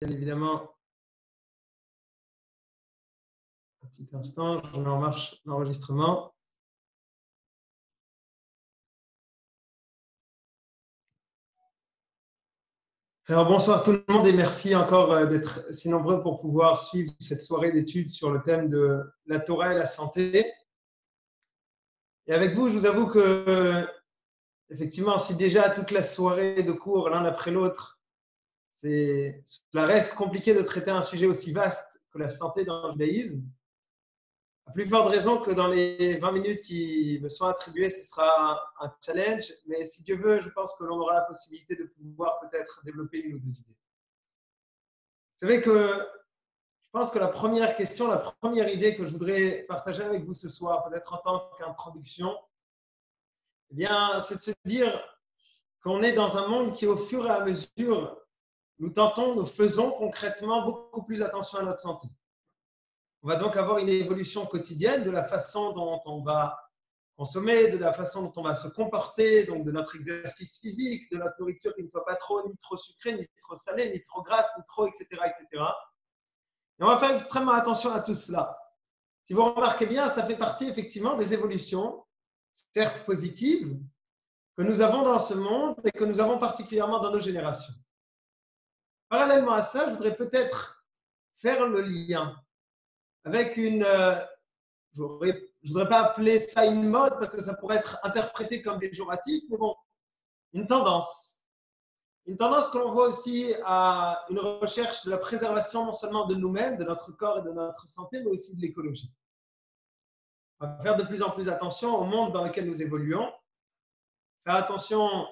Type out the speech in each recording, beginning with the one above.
Bien évidemment, un petit instant, je mets en marche l'enregistrement. Alors bonsoir tout le monde et merci encore d'être si nombreux pour pouvoir suivre cette soirée d'études sur le thème de la Torah et la santé. Et avec vous, je vous avoue que, effectivement, si déjà toute la soirée de cours l'un après l'autre, cela reste compliqué de traiter un sujet aussi vaste que la santé dans le judaïsme. À plus forte raison que dans les 20 minutes qui me sont attribuées, ce sera un challenge. Mais si Dieu veut, je pense que l'on aura la possibilité de pouvoir peut-être développer une ou deux idées. Vous savez que je pense que la première question, la première idée que je voudrais partager avec vous ce soir, peut-être en tant qu'introduction, eh bien, c'est de se dire qu'on est dans un monde qui, au fur et à mesure, nous faisons concrètement beaucoup plus attention à notre santé. On va donc avoir une évolution quotidienne de la façon dont on va consommer, de la façon dont on va se comporter, donc de notre exercice physique, de notre nourriture qui ne soit pas trop ni trop sucrée, ni trop salée, ni trop grasse, ni trop, etc., etc. Et on va faire extrêmement attention à tout cela. Si vous remarquez bien, ça fait partie effectivement des évolutions, certes positives, que nous avons dans ce monde et que nous avons particulièrement dans nos générations. Parallèlement à ça, je voudrais peut-être faire le lien avec une, je ne voudrais pas appeler ça une mode parce que ça pourrait être interprété comme péjoratif, mais bon, une tendance. Une tendance que l'on voit aussi à une recherche de la préservation non seulement de nous-mêmes, de notre corps et de notre santé, mais aussi de l'écologie. On va faire de plus en plus attention au monde dans lequel nous évoluons, faire attention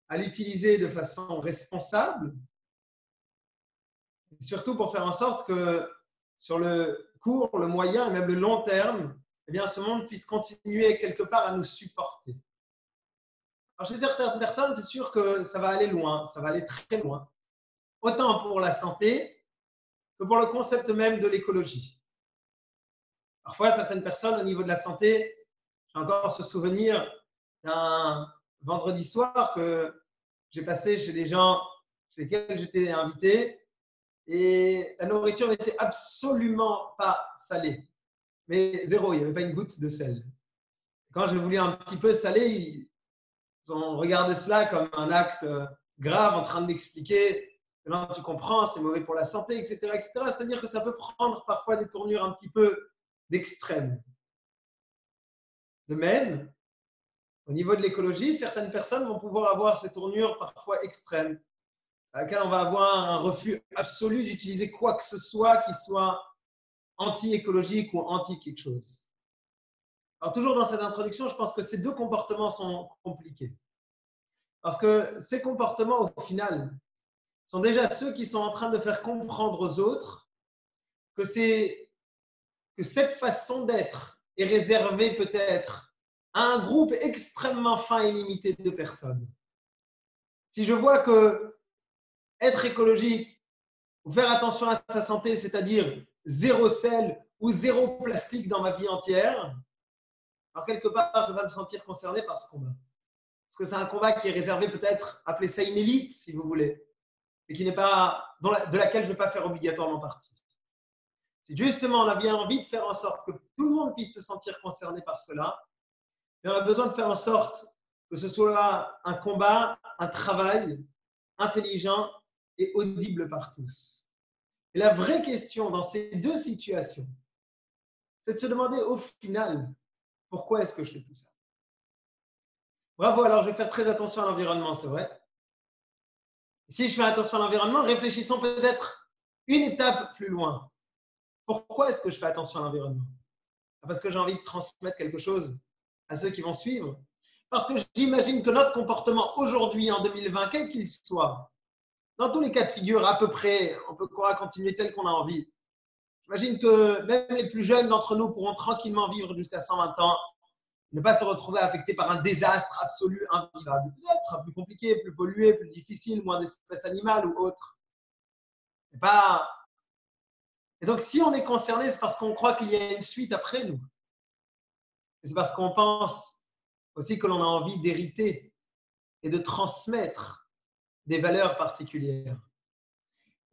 à l'utiliser de façon responsable, et surtout pour faire en sorte que sur le court, le moyen et même le long terme, eh bien, ce monde puisse continuer quelque part à nous supporter. Alors, chez certaines personnes, c'est sûr que ça va aller loin, ça va aller très loin, autant pour la santé que pour le concept même de l'écologie. Parfois, certaines personnes, au niveau de la santé, j'ai encore ce souvenir d'un vendredi soir que j'ai passé chez des gens chez lesquels j'étais invité et la nourriture n'était absolument pas salée. Mais zéro, il n'y avait pas une goutte de sel. Quand j'ai voulu un petit peu saler, ils ont regardé cela comme un acte grave en train de m'expliquer que non, tu comprends, c'est mauvais pour la santé, etc., etc. C'est-à-dire que ça peut prendre parfois des tournures un petit peu d'extrême. De même, au niveau de l'écologie, certaines personnes vont pouvoir avoir ces tournures parfois extrêmes, à laquelle on va avoir un refus absolu d'utiliser quoi que ce soit qui soit anti-écologique ou anti quelque chose. Alors toujours dans cette introduction, je pense que ces deux comportements sont compliqués. Parce que ces comportements, au final, sont déjà ceux qui sont en train de faire comprendre aux autres que cette façon d'être est réservée peut-être à un groupe extrêmement fin et limité de personnes. Si je vois que être écologique ou faire attention à sa santé, c'est-à-dire zéro sel ou zéro plastique dans ma vie entière, alors quelque part, je vais me sentir concerné par ce combat. Parce que c'est un combat qui est réservé peut-être, appelez ça une élite si vous voulez, et qui n'est pas, de laquelle je ne vais pas faire obligatoirement partie. Si justement on a bien envie de faire en sorte que tout le monde puisse se sentir concerné par cela, mais on a besoin de faire en sorte que ce soit un combat, un travail intelligent et audible par tous. Et la vraie question dans ces deux situations, c'est de se demander au final, pourquoi est-ce que je fais tout ça? Bravo, alors je vais faire très attention à l'environnement, c'est vrai. Si je fais attention à l'environnement, réfléchissons peut-être une étape plus loin. Pourquoi est-ce que je fais attention à l'environnement? Parce que j'ai envie de transmettre quelque chose à ceux qui vont suivre. Parce que j'imagine que notre comportement aujourd'hui, en 2020, quel qu'il soit, dans tous les cas de figure, à peu près, on peut continuer tel qu'on a envie. J'imagine que même les plus jeunes d'entre nous pourront tranquillement vivre jusqu'à 120 ans, ne pas se retrouver affectés par un désastre absolu, invivable. Peut-être sera plus compliqué, plus pollué, plus difficile, moins d'espèces animales ou autres. Et donc, si on est concerné, c'est parce qu'on croit qu'il y a une suite après nous. Et c'est parce qu'on pense aussi que l'on a envie d'hériter et de transmettre des valeurs particulières.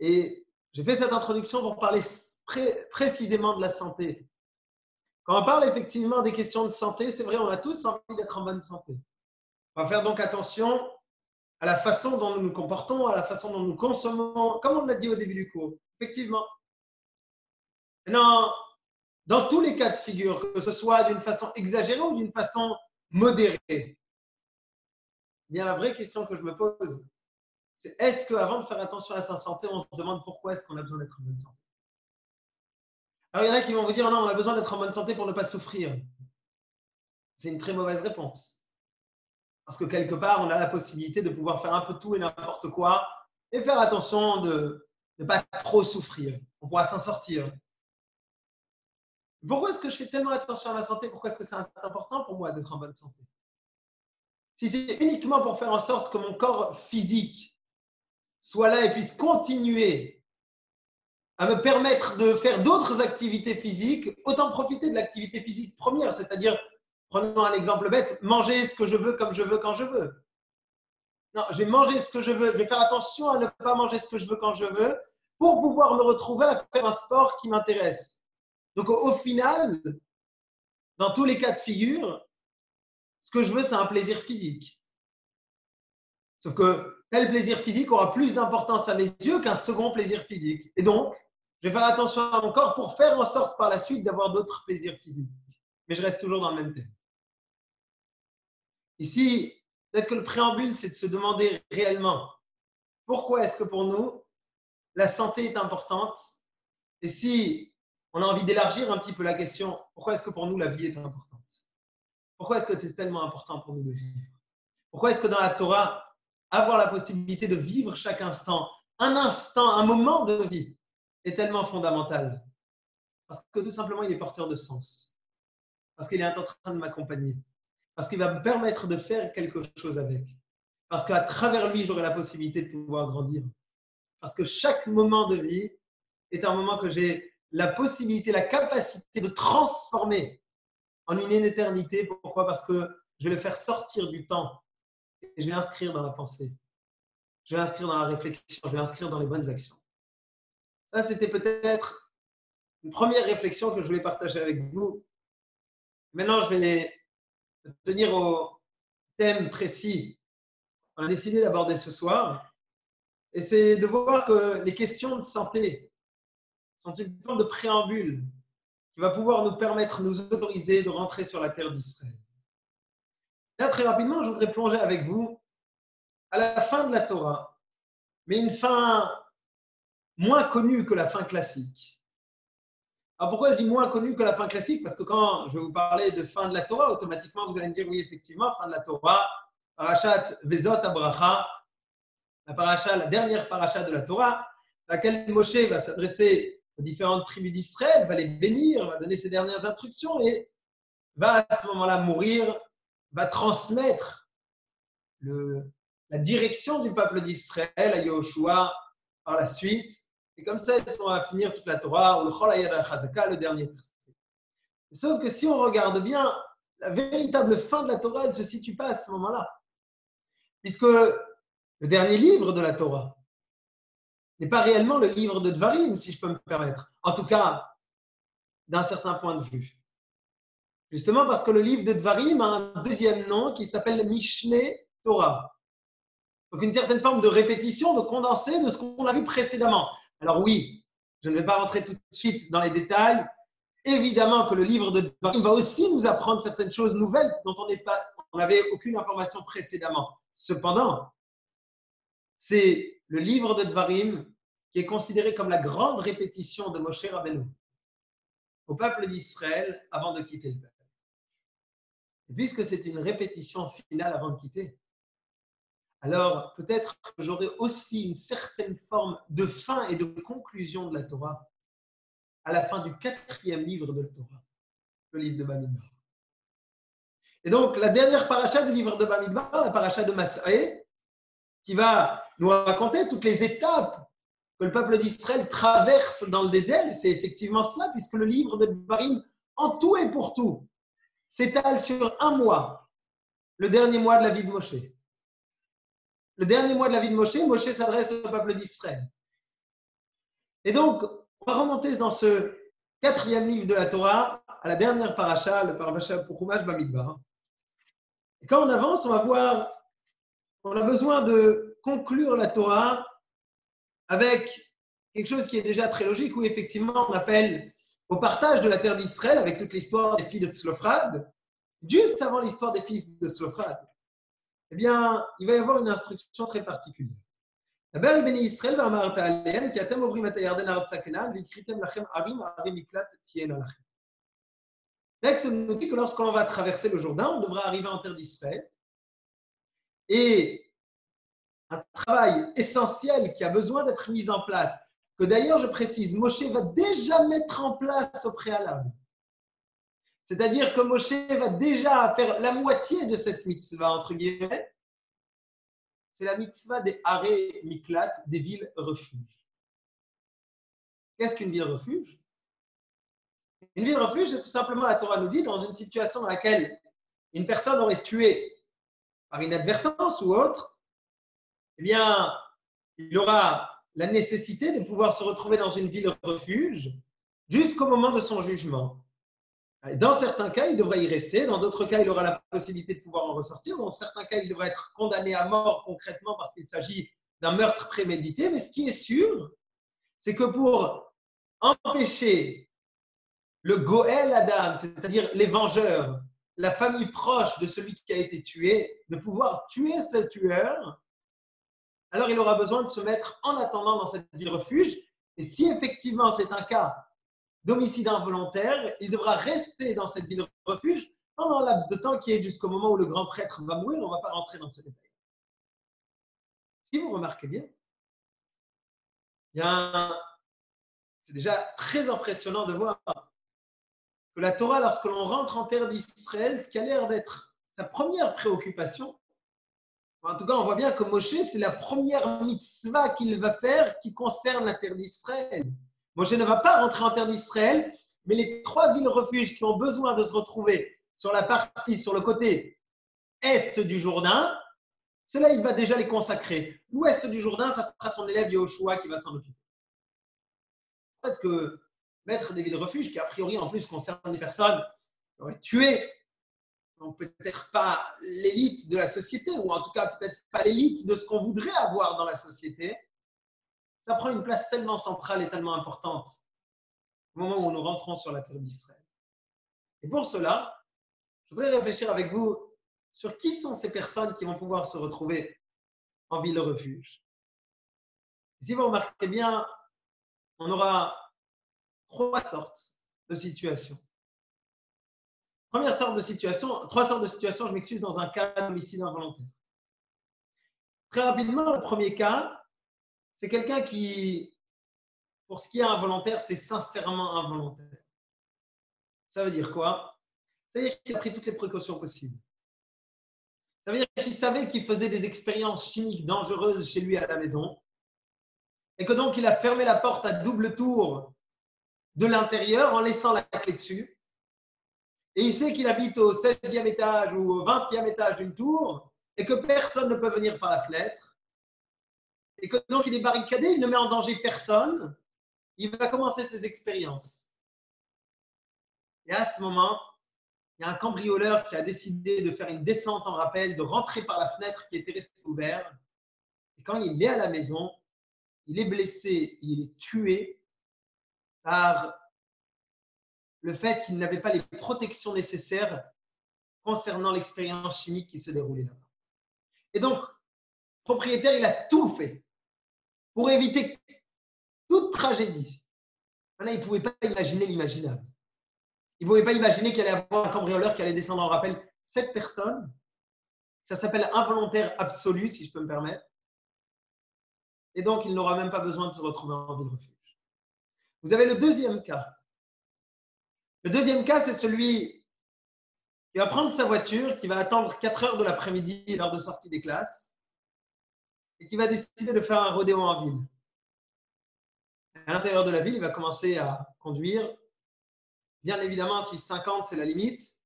Et J'ai fait cette introduction pour parler précisément de la santé. Quand on parle effectivement des questions de santé, c'est vrai, on a tous envie d'être en bonne santé. On va faire donc attention à la façon dont nous nous comportons, à la façon dont nous consommons, comme on l'a dit au début du cours. Effectivement. Maintenant, dans tous les cas de figure, que ce soit d'une façon exagérée ou d'une façon modérée, eh bien la vraie question que je me pose, c'est est-ce qu'avant de faire attention à sa santé, on se demande pourquoi est-ce qu'on a besoin d'être en bonne santé? Alors il y en a qui vont vous dire non, on a besoin d'être en bonne santé pour ne pas souffrir. C'est une très mauvaise réponse. Parce que quelque part, on a la possibilité de pouvoir faire un peu tout et n'importe quoi et faire attention de ne pas trop souffrir. On pourra s'en sortir. Pourquoi est-ce que je fais tellement attention à ma santé? Pourquoi est-ce que c'est important pour moi d'être en bonne santé? Si c'est uniquement pour faire en sorte que mon corps physique soit là et puisse continuer à me permettre de faire d'autres activités physiques, autant profiter de l'activité physique première, c'est-à-dire, prenons un exemple bête, manger ce que je veux comme je veux quand je veux. Non, je vais manger ce que je veux, je vais faire attention à ne pas manger ce que je veux quand je veux pour pouvoir me retrouver à faire un sport qui m'intéresse. Donc au final, dans tous les cas de figure, ce que je veux, c'est un plaisir physique. Sauf que tel plaisir physique aura plus d'importance à mes yeux qu'un second plaisir physique. Et donc, je vais faire attention à mon corps pour faire en sorte par la suite d'avoir d'autres plaisirs physiques. Mais je reste toujours dans le même thème. Ici, peut-être que le préambule, c'est de se demander réellement pourquoi est-ce que pour nous, la santé est importante. Et si on a envie d'élargir un petit peu la question, pourquoi est-ce que pour nous, la vie est importante? Pourquoi est-ce que c'est tellement important pour nous de vivre? Pourquoi est-ce que dans la Torah, avoir la possibilité de vivre chaque instant, un moment de vie, est tellement fondamental? Parce que tout simplement, il est porteur de sens. Parce qu'il est en train de m'accompagner. Parce qu'il va me permettre de faire quelque chose avec. Parce qu'à travers lui, j'aurai la possibilité de pouvoir grandir. Parce que chaque moment de vie est un moment que j'ai la possibilité, la capacité de transformer en une éternité. Pourquoi? Parce que je vais le faire sortir du temps et je vais l'inscrire dans la pensée. Je vais l'inscrire dans la réflexion, je vais l'inscrire dans les bonnes actions. Ça, c'était peut-être une première réflexion que je voulais partager avec vous. Maintenant, je vais tenir au thème précis qu'on a décidé d'aborder ce soir. Et c'est de voir que les questions de santé sont une forme de préambule qui va pouvoir nous permettre, nous autoriser de rentrer sur la terre d'Israël. Là, très rapidement, je voudrais plonger avec vous à la fin de la Torah, mais une fin moins connue que la fin classique. Alors pourquoi je dis moins connue que la fin classique? Parce que quand je vais vous parler de fin de la Torah, automatiquement, vous allez me dire, oui, effectivement, fin de la Torah, Parashat Vezot Abracha, la dernière paracha de la Torah, à laquelle Moshe va s'adresser aux différentes tribus d'Israël, va les bénir, va donner ses dernières instructions et va à ce moment-là mourir, va transmettre la direction du peuple d'Israël à Yahushua par la suite. Et comme ça, on va finir toute la Torah, le dernier verset. Sauf que si on regarde bien, la véritable fin de la Torah, elle ne se situe pas à ce moment-là. Puisque le dernier livre de la Torah n'est pas réellement le livre de Dvarim, si je peux me permettre. En tout cas, d'un certain point de vue. Justement parce que le livre de Dvarim a un deuxième nom qui s'appelle Mishneh Torah. Donc une certaine forme de répétition, de condensé de ce qu'on a vu précédemment. Alors oui, je ne vais pas rentrer tout de suite dans les détails. Évidemment que le livre de Dvarim va aussi nous apprendre certaines choses nouvelles dont on n'avait aucune information précédemment. Cependant, c'est le livre de Dvarim qui est considéré comme la grande répétition de Moshe Rabbeinu au peuple d'Israël avant de quitter le peuple. Et puisque c'est une répétition finale avant de quitter, alors peut-être que j'aurai aussi une certaine forme de fin et de conclusion de la Torah à la fin du 4e livre de la Torah, le livre de Bamidbar. Et donc la dernière paracha du livre de Bamidbar, la paracha de Mas'aé, qui va nous raconter toutes les étapes que le peuple d'Israël traverse dans le désert. C'est effectivement cela, puisque le livre de Dvarim, en tout et pour tout, s'étale sur un mois, le dernier mois de la vie de Moshe. Le dernier mois de la vie de Moshe, Moshe s'adresse au peuple d'Israël. Et donc, on va remonter dans ce 4e livre de la Torah, à la dernière paracha, le paracha pour Chumash Bamidbar. Et quand on avance, on va voir qu'on a besoin de conclure la Torah avec quelque chose qui est déjà très logique, où effectivement on appelle au partage de la terre d'Israël avec toute l'histoire des filles de Tzlophrad. Juste avant l'histoire des fils de Tzlophrad, eh bien, il va y avoir une instruction très particulière. דבר בני ישראל ואמרת עליהם כי אתם עוברים את הירדן ארצה כנען והקריתם לכם ערים ערי מקלט תהיינה לכם. Texte nous dit que lorsque l'on va traverser le Jourdain, on devra arriver en terre d'Israël. Et un travail essentiel qui a besoin d'être mis en place, que d'ailleurs, je précise, Moshe va déjà mettre en place au préalable. C'est-à-dire que Moshe va déjà faire la moitié de cette mitzvah, entre guillemets. C'est la mitzvah des Haré Miklat, des villes refuges. Qu'est-ce qu'une ville refuge? Une ville refuge, c'est tout simplement, la Torah nous dit, dans une situation dans laquelle une personne aurait tué par inadvertance ou autre, eh bien, il aura la nécessité de pouvoir se retrouver dans une ville refuge jusqu'au moment de son jugement. Dans certains cas, il devra y rester. Dans d'autres cas, il aura la possibilité de pouvoir en ressortir. Dans certains cas, il devra être condamné à mort concrètement parce qu'il s'agit d'un meurtre prémédité. Mais ce qui est sûr, c'est que pour empêcher le Goël Adam, c'est-à-dire les vengeurs, la famille proche de celui qui a été tué, de pouvoir tuer ce tueur, alors il aura besoin de se mettre en attendant dans cette ville refuge. Et si effectivement c'est un cas d'homicide involontaire, il devra rester dans cette ville refuge pendant un laps de temps qui est jusqu'au moment où le grand prêtre va mourir. On ne va pas rentrer dans ce détail. Si vous remarquez bien, c'est déjà très impressionnant de voir que la Torah, lorsque l'on rentre en terre d'Israël, ce qui a l'air d'être sa première préoccupation, en tout cas, on voit bien que Moshe, c'est la première mitzvah qu'il va faire qui concerne la terre d'Israël. Moshe ne va pas rentrer en terre d'Israël, mais les 3 villes refuges qui ont besoin de se retrouver sur la partie, sur le côté est du Jourdain, cela, il va déjà les consacrer. L'ouest du Jourdain, ça sera son élève Yehoshua qui va s'en occuper. Parce que mettre des villes refuges, qui a priori en plus concernent des personnes qui auraient tué, donc peut-être pas l'élite de la société, ou en tout cas peut-être pas l'élite de ce qu'on voudrait avoir dans la société, ça prend une place tellement centrale et tellement importante au moment où nous rentrons sur la terre d'Israël. Et pour cela, je voudrais réfléchir avec vous sur qui sont ces personnes qui vont pouvoir se retrouver en ville refuge. Et si vous remarquez bien, on aura 3 sortes de situations. Première sorte de situation, 3 sortes de situations, je m'excuse, dans un cas d'homicide involontaire. Très rapidement, le premier cas, c'est quelqu'un qui, pour ce qui est involontaire, c'est sincèrement involontaire. Ça veut dire quoi? Ça veut dire qu'il a pris toutes les précautions possibles. Ça veut dire qu'il savait qu'il faisait des expériences chimiques dangereuses chez lui à la maison et que donc il a fermé la porte à double tour de l'intérieur en laissant la clé dessus. Et il sait qu'il habite au 16e étage ou au 20e étage d'une tour et que personne ne peut venir par la fenêtre. Et que donc il est barricadé, il ne met en danger personne. Il va commencer ses expériences. Et à ce moment, il y a un cambrioleur qui a décidé de faire une descente en rappel, de rentrer par la fenêtre qui était restée ouverte. Et quand il est à la maison, il est blessé, il est tué par le fait qu'il n'avait pas les protections nécessaires concernant l'expérience chimique qui se déroulait là-bas. Et donc, le propriétaire, il a tout fait pour éviter toute tragédie. Là, il ne pouvait pas imaginer l'imaginable. Il ne pouvait pas imaginer qu'il allait avoir un cambrioleur qui allait descendre en rappel. Cette personne, ça s'appelle involontaire absolu, si je peux me permettre. Et donc, il n'aura même pas besoin de se retrouver en ville refuge. Vous avez le deuxième cas. Le deuxième cas, c'est celui qui va prendre sa voiture, qui va attendre 4 heures de l'après-midi, l'heure de sortie des classes, et qui va décider de faire un rodéo en ville. À l'intérieur de la ville, il va commencer à conduire. Bien évidemment, si 50, c'est la limite.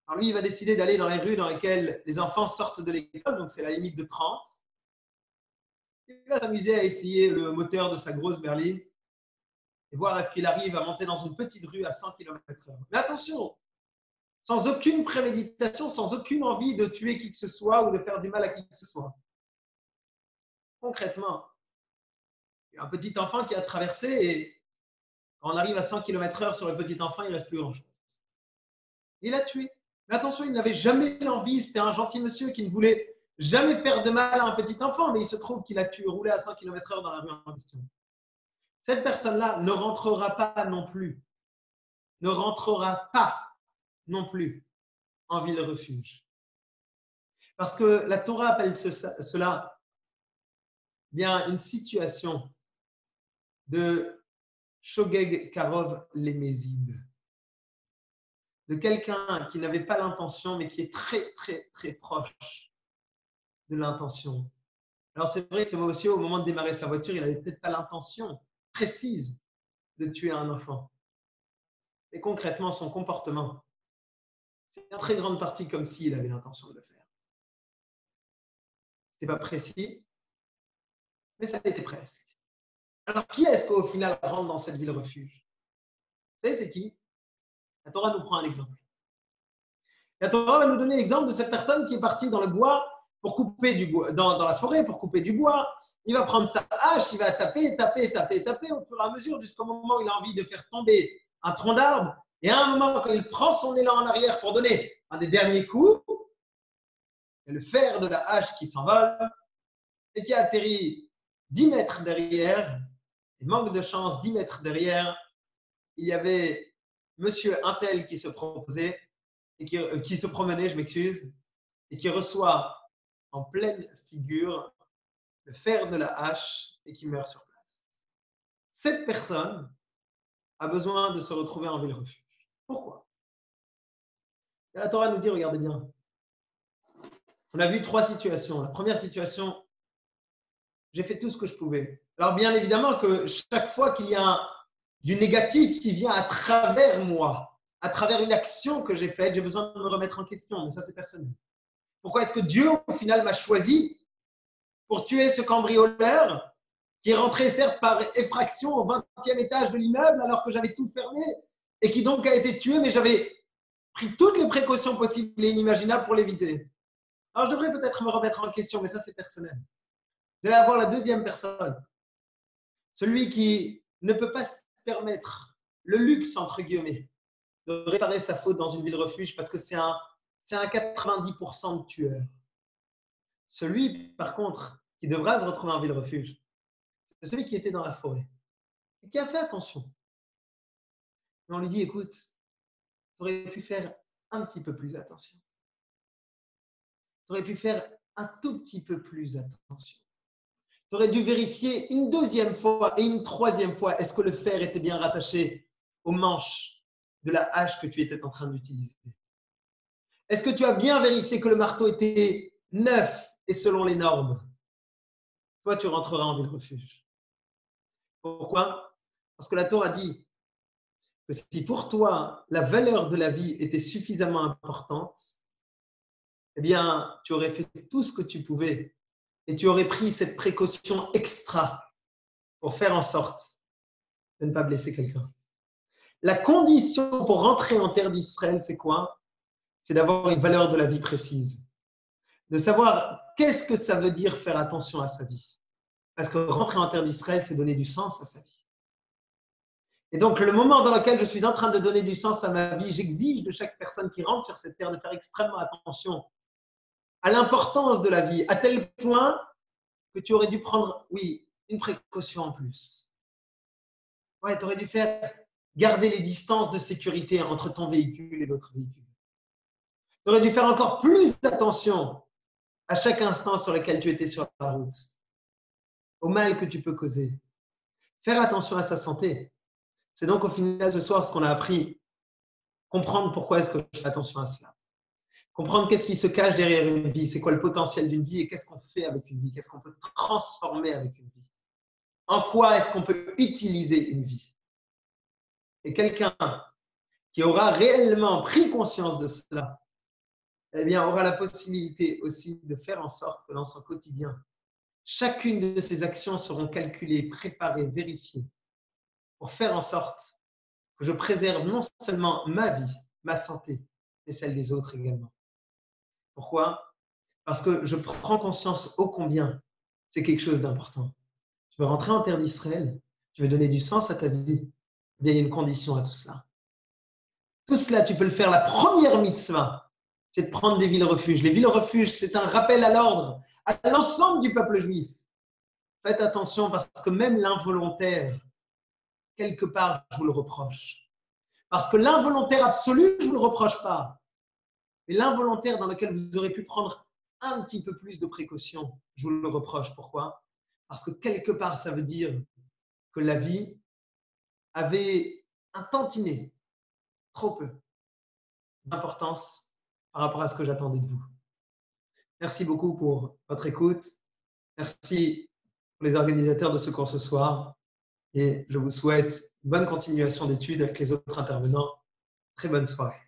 Alors lui, il va décider d'aller dans les rues dans lesquelles les enfants sortent de l'école, donc c'est la limite de 30. Il va s'amuser à essayer le moteur de sa grosse berline et voir est-ce qu'il arrive à monter dans une petite rue à 100 km/h. Mais attention, sans aucune préméditation, sans aucune envie de tuer qui que ce soit ou de faire du mal à qui que ce soit. Concrètement, il y a un petit enfant qui a traversé et quand on arrive à 100 km/h sur le petit enfant, il ne reste plus grand-chose. Il a tué. Mais attention, il n'avait jamais l'envie, c'était un gentil monsieur qui ne voulait jamais faire de mal à un petit enfant, mais il se trouve qu'il a tué, roulé à 100 km/h dans la rue en question. Cette personne-là ne rentrera pas non plus en ville refuge. Parce que la Torah appelle cela bien une situation de Shogeg Karov Lemezid, de quelqu'un qui n'avait pas l'intention, mais qui est très, très, très proche de l'intention. Alors c'est vrai que ce monsieur, au moment de démarrer sa voiture, il n'avait peut-être pas l'intention précise de tuer un enfant. Mais concrètement, son comportement, c'est en très grande partie comme s'il avait l'intention de le faire. Ce n'était pas précis, mais ça l'était presque. Alors qui est-ce qu'au final rentre dans cette ville refuge? Vous savez, c'est qui? La Torah nous prend un exemple. La Torah va nous donner l'exemple de cette personne qui est partie dans le bois pour couper du bois, dans la forêt pour couper du bois. Il va prendre sa hache, il va taper au fur et à mesure jusqu'au moment où il a envie de faire tomber un tronc d'arbre. Et à un moment, quand il prend son élan en arrière pour donner un des derniers coups, il y a le fer de la hache qui s'envole et qui atterrit 10 mètres derrière. Et manque de chance, 10 mètres derrière, il y avait monsieur Intel qui se proposait et qui se promenait, je m'excuse, et qui reçoit en pleine figure le fer de la hache et qui meurt sur place. Cette personne a besoin de se retrouver en ville refuge. Pourquoi? Et la Torah nous dit, regardez bien, on a vu 3 situations. La première situation, j'ai fait tout ce que je pouvais. Alors bien évidemment que chaque fois qu'il y a du négatif qui vient à travers moi, à travers une action que j'ai faite, j'ai besoin de me remettre en question, mais ça c'est personnel. Pourquoi est-ce que Dieu au final m'a choisi pour tuer ce cambrioleur qui est rentré certes par effraction au 20e étage de l'immeuble alors que j'avais tout fermé et qui donc a été tué, mais j'avais pris toutes les précautions possibles et inimaginables pour l'éviter. Alors je devrais peut-être me remettre en question, mais ça c'est personnel. Vous allez avoir la deuxième personne, celui qui ne peut pas se permettre le luxe, entre guillemets, de réparer sa faute dans une ville refuge parce que c'est un 90% de tueur. Celui, par contre, qui devra se retrouver en ville refuge, c'est celui qui était dans la forêt et qui a fait attention. Mais on lui dit, écoute, tu aurais pu faire un petit peu plus attention. Tu aurais pu faire un tout petit peu plus attention. Tu aurais dû vérifier une deuxième fois et une troisième fois, est-ce que le fer était bien rattaché aux manches de la hache que tu étais en train d'utiliser? Est-ce que tu as bien vérifié que le marteau était neuf et selon les normes? Toi, tu rentreras en ville refuge. Pourquoi? Parce que la Torah dit que si pour toi, la valeur de la vie était suffisamment importante, eh bien, tu aurais fait tout ce que tu pouvais et tu aurais pris cette précaution extra pour faire en sorte de ne pas blesser quelqu'un. La condition pour rentrer en terre d'Israël, c'est quoi? C'est d'avoir une valeur de la vie précise. De savoir qu'est-ce que ça veut dire faire attention à sa vie. Parce que rentrer en terre d'Israël, c'est donner du sens à sa vie. Et donc, le moment dans lequel je suis en train de donner du sens à ma vie, j'exige de chaque personne qui rentre sur cette terre de faire extrêmement attention à l'importance de la vie, à tel point que tu aurais dû prendre, oui, une précaution en plus. Ouais, tu aurais dû faire garder les distances de sécurité entre ton véhicule et l'autre véhicule. Tu aurais dû faire encore plus attention à chaque instant sur lequel tu étais sur la route, au mal que tu peux causer. Faire attention à sa santé. C'est donc au final ce soir ce qu'on a appris. Comprendre pourquoi est-ce que je fais attention à cela. Comprendre qu'est-ce qui se cache derrière une vie, c'est quoi le potentiel d'une vie et qu'est-ce qu'on fait avec une vie, qu'est-ce qu'on peut transformer avec une vie. En quoi est-ce qu'on peut utiliser une vie. Et quelqu'un qui aura réellement pris conscience de cela, eh bien, aura la possibilité aussi de faire en sorte que dans son quotidien, chacune de ses actions seront calculées, préparées, vérifiées, pour faire en sorte que je préserve non seulement ma vie, ma santé, mais celle des autres également. Pourquoi? Parce que je prends conscience ô combien c'est quelque chose d'important. Tu veux rentrer en terre d'Israël, tu veux donner du sens à ta vie, il y a une condition à tout cela. Tout cela, tu peux le faire. La première mitzvah, c'est de prendre des villes-refuges. Les villes-refuges, c'est un rappel à l'ordre, à l'ensemble du peuple juif. Faites attention parce que même l'involontaire, quelque part, je vous le reproche. Parce que l'involontaire absolu, je ne vous le reproche pas. Mais l'involontaire dans lequel vous aurez pu prendre un petit peu plus de précautions, je vous le reproche. Pourquoi? Parce que quelque part, ça veut dire que la vie avait un tantinet, trop peu, d'importance par rapport à ce que j'attendais de vous. Merci beaucoup pour votre écoute. Merci pour les organisateurs de ce cours ce soir. Et je vous souhaite une bonne continuation d'études avec les autres intervenants. Très bonne soirée.